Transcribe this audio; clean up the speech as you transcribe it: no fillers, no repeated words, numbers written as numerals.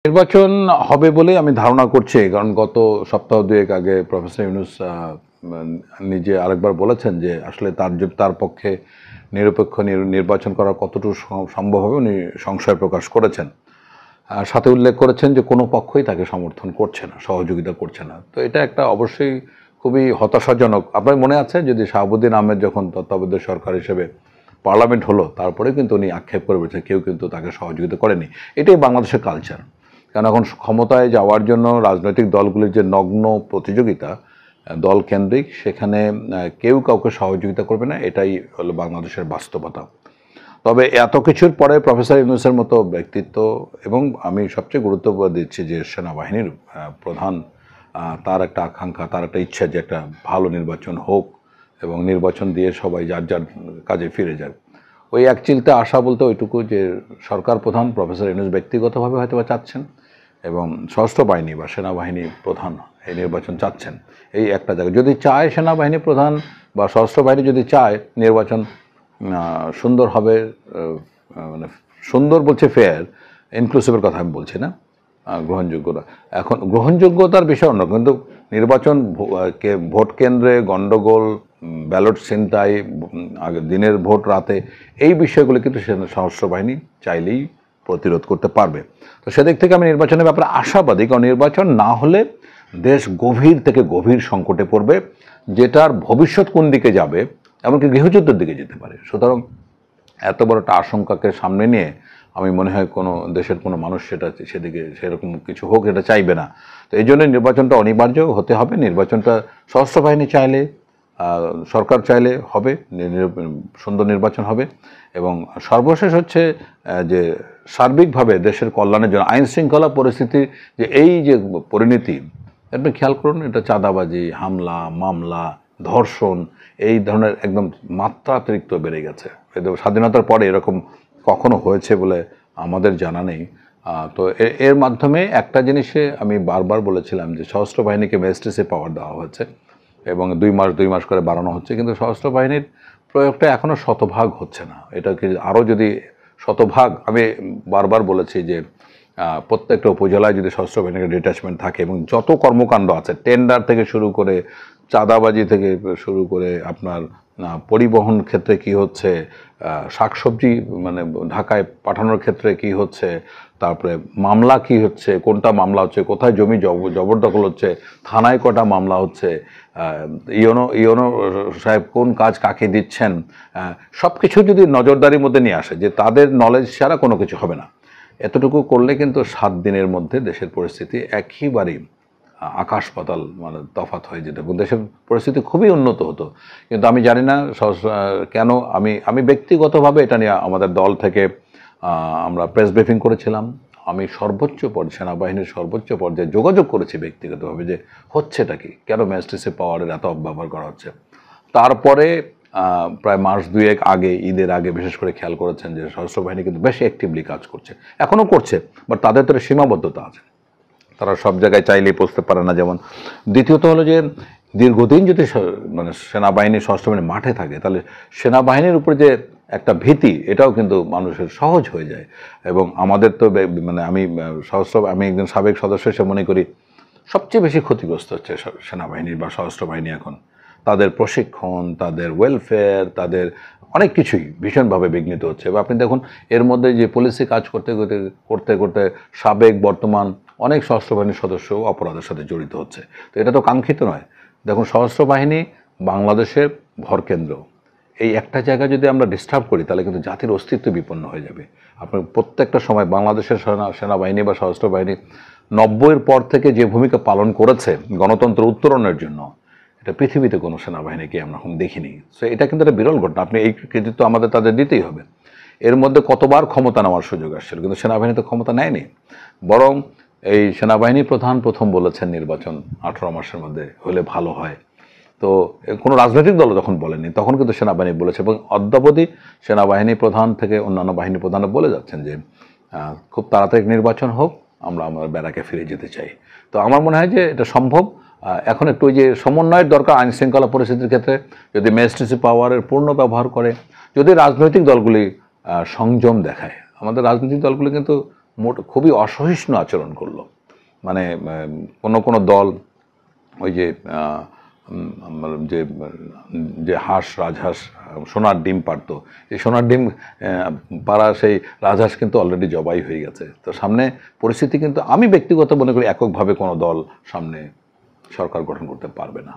নির্বাচন হবে বলে আমি ধারণা করছি, কারণ গত সপ্তাহ দুয়েক আগে প্রফেসর ইউনূস নিজে আরেকবার বলেছেন যে আসলে তার পক্ষে নিরপেক্ষ নির্বাচন করা কতটুকু সম্ভব হবে উনি সংশয় প্রকাশ করেছেন। সাথে উল্লেখ করেছেন যে কোনো পক্ষই তাকে সমর্থন করছে না, সহযোগিতা করছে না। তো এটা একটা অবশ্যই খুবই হতাশাজনক। আপনার মনে আছে যদি শাহাবুদ্দিন আহমেদ যখন তত্ত্বাবধায়ক সরকার হিসেবে পার্লামেন্ট হলো, তারপরে কিন্তু উনি আক্ষেপ করে বলছেন কেউ কিন্তু তাকে সহযোগিতা করেনি। এটাই বাংলাদেশের কালচার। কারণ এখন ক্ষমতায় যাওয়ার জন্য রাজনৈতিক দলগুলির যে নগ্ন প্রতিযোগিতা দল কেন্দ্রিক, সেখানে কেউ কাউকে সহযোগিতা করবে না, এটাই হলো বাংলাদেশের বাস্তবতা। তবে এত কিছুর পরে প্রফেসর ইউনূসের মতো ব্যক্তিত্ব, এবং আমি সবচেয়ে গুরুত্ব দিচ্ছি যে সেনাবাহিনীর প্রধান, তার একটা আকাঙ্ক্ষা, তার একটা ইচ্ছা যে একটা ভালো নির্বাচন হোক এবং নির্বাচন দিয়ে সবাই যার যার কাজে ফিরে যাক। ওই এক চিলতে আশা বলতে ওইটুকু যে সরকার প্রধান প্রফেসর ইউনূস ব্যক্তিগতভাবে হয়তো বা চাচ্ছেন এবং সশস্ত্র বাহিনী বা সেনাবাহিনী প্রধান এই নির্বাচন চাচ্ছেন। এই একটা জায়গা যদি চায় সেনাবাহিনী প্রধান বা সশস্ত্র বাহিনী যদি চায় নির্বাচন সুন্দর হবে, মানে সুন্দর বলছে ফেয়ার, ইনক্লুসিভের কথা আমি বলছি না, গ্রহণযোগ্যতা। এখন গ্রহণযোগ্যতার বিষয় অন্য, কিন্তু নির্বাচন ভোট কেন্দ্রে গণ্ডগোল, ব্যালট ছিনতাই, দিনের ভোট রাতে, এই বিষয়গুলো কিন্তু সশস্ত্র বাহিনী চাইলেই প্রতিরোধ করতে পারবে। তো সেদিক থেকে আমি নির্বাচনের ব্যাপারে আশাবাদী, কারণ নির্বাচন না হলে দেশ গভীর থেকে গভীর সংকটে পড়বে, যেটার ভবিষ্যৎ কোন দিকে যাবে, এমনকি গৃহযুদ্ধের দিকে যেতে পারে। সুতরাং এত বড় একটা আশঙ্কাকে সামনে নিয়ে আমি মনে হয় কোনো দেশের কোনো মানুষ সেদিকে সেরকম কিছু হোক এটা চাইবে না। তো এই জন্য নির্বাচনটা অনিবার্য হতে হবে। নির্বাচনটা সশস্ত্র বাহিনী চাইলে, সরকার চাইলে হবে, সুন্দর নির্বাচন হবে। এবং সর্বশেষ হচ্ছে যে সার্বিকভাবে দেশের কল্যাণের জন্য আইন শৃঙ্খলা পরিস্থিতি যে এই যে পরিণতি, আপনি খেয়াল করুন, এটা চাঁদাবাজি, হামলা, মামলা, ধর্ষণ, এই ধরনের একদম মাত্রাতিরিক্ত বেড়ে গেছে। স্বাধীনতার পরে এরকম কখনো হয়েছে বলে আমাদের জানা নেই। তো এর মাধ্যমে একটা জিনিসে আমি বারবার বলেছিলাম যে সশস্ত্র বাহিনীকে ম্যাজিস্ট্রেসি পাওয়ার দেওয়া হয়েছে এবং 2 মাস করে বাড়ানো হচ্ছে, কিন্তু সশস্ত্র বাহিনীর প্রয়োগটা এখনও শতভাগ হচ্ছে না। এটাকে আরও যদি শতভাগ, আমি বারবার বলেছি যে প্রত্যেকটা উপজেলায় যদি সশস্ত্র বাহিনীর ডিট্যাচমেন্ট থাকে এবং যত কর্মকাণ্ড আছে, টেন্ডার থেকে শুরু করে চাঁদাবাজি থেকে শুরু করে আপনার পরিবহন ক্ষেত্রে কি হচ্ছে, শাকসবজি মানে ঢাকায় পাঠানোর ক্ষেত্রে কি হচ্ছে, তারপরে মামলা কি হচ্ছে, কোনটা মামলা হচ্ছে, কোথায় জমি জবরদখল হচ্ছে, থানায় কটা মামলা হচ্ছে, ইওনো সাহেব কোন কাজ কাকে দিচ্ছেন, সব কিছু যদি নজরদারির মধ্যে নিয়ে আসে, যে তাদের নলেজ ছাড়া কোনো কিছু হবে না, এতটুকু করলে কিন্তু 7 দিনের মধ্যে দেশের পরিস্থিতি একেবারেই আকাশ পাতাল মানে তফাৎ হয়ে যেত এবং দেশের পরিস্থিতি খুবই উন্নত হতো। কিন্তু আমি জানি না কেন, আমি ব্যক্তিগতভাবে এটা নিয়ে আমাদের দল থেকে আমরা প্রেস ব্রিফিং করেছিলাম। আমি সেনাবাহিনীর সর্বোচ্চ পর্যায়ে যোগাযোগ করেছি ব্যক্তিগতভাবে যে হচ্ছেটা কি, কেন ম্যাজিস্ট্রেসি পাওয়ারের এত অপব্যবহার করা হচ্ছে। তারপরে প্রায় মাস 2 আগে, ঈদের আগে বিশেষ করে খেয়াল করেছেন যে সশস্ত্র বাহিনী কিন্তু বেশ অ্যাক্টিভলি কাজ করছে, এখনও করছে, বাট তাদের তো সীমাবদ্ধতা আছে, তারা সব জায়গায় চাইলেই পৌঁছতে পারে না। যেমন দ্বিতীয়ত হলো যে দীর্ঘদিন যদি মানে সেনাবাহিনী সশস্ত্র বাহিনী মাঠে থাকে, তাহলে সেনাবাহিনীর উপরে যে একটা ভীতি, এটাও কিন্তু মানুষের সহজ হয়ে যায়। এবং আমাদের তো মানে আমি একজন সাবেক সদস্য হিসেবে মনে করি সবচেয়ে বেশি ক্ষতিগ্রস্ত হচ্ছে সেনাবাহিনী বা সশস্ত্র বাহিনী এখন। তাদের প্রশিক্ষণ, তাদের ওয়েলফেয়ার, তাদের অনেক কিছুই ভীষণভাবে বিঘ্নিত হচ্ছে। বা আপনি দেখুন এর মধ্যে যে পুলিশি কাজ করতে করতে সাবেক বর্তমান অনেক সশস্ত্র বাহিনীর সদস্য অপরাধের সাথে জড়িত হচ্ছে। তো এটা তো কাঙ্ক্ষিত নয়। দেখুন সশস্ত্র বাহিনী বাংলাদেশের ভরকেন্দ্র, এই একটা জায়গা যদি আমরা ডিস্টার্ব করি তাহলে কিন্তু জাতির অস্তিত্ব বিপন্ন হয়ে যাবে। আপনার প্রত্যেকটা সময় বাংলাদেশের সেনাবাহিনী বা সশস্ত্র বাহিনী 90-এর পর থেকে যে ভূমিকা পালন করেছে গণতন্ত্র উত্তরণের জন্য, এটা পৃথিবীতে কোনো সেনাবাহিনীকে আমরা এখন দেখিনি। সো এটা কিন্তু একটা বিরল ঘটনা, আপনি এই কৃতিত্ব আমাদের তাদের দিতেই হবে। এর মধ্যে কতবার ক্ষমতা নেওয়ার সুযোগ আসছিল, কিন্তু সেনাবাহিনী তো ক্ষমতা নেয়নি। বরং এই সেনাবাহিনী প্রধান প্রথম বলেছেন নির্বাচন 18 মাসের মধ্যে হলে ভালো হয়। তো কোনো রাজনৈতিক দল যখন বলেনি, তখন কিন্তু সেনাবাহিনী বলেছে এবং অদ্যাবধি সেনাবাহিনী প্রধান থেকে অন্যান্য বাহিনী প্রধানরা বলে যাচ্ছেন যে খুব তাড়াতাড়ি নির্বাচন হোক, আমরা ব্যারাকে ফিরে যেতে চাই। তো আমার মনে হয় যে এটা সম্ভব। এখন একটু ওই যে সমন্বয়ের দরকার আইন শৃঙ্খলা পরিস্থিতির ক্ষেত্রে, যদি ম্যাজিস্ট্রেসি পাওয়ারের পূর্ণ ব্যবহার করে, যদি রাজনৈতিক দলগুলি সংযম দেখায়। আমাদের রাজনৈতিক দলগুলি কিন্তু খুবই অসহিষ্ণু আচরণ করলো। মানে কোনো দল ওই যে যে যে হাঁস রাজহাঁস সোনার ডিম পারতো, এই সোনার ডিম পাড়া সেই রাজহাঁস কিন্তু অলরেডি জবাই হয়ে গেছে। তো সামনে পরিস্থিতি কিন্তু আমি ব্যক্তিগত মনে করি এককভাবে কোনো দল সামনে সরকার গঠন করতে পারবে না।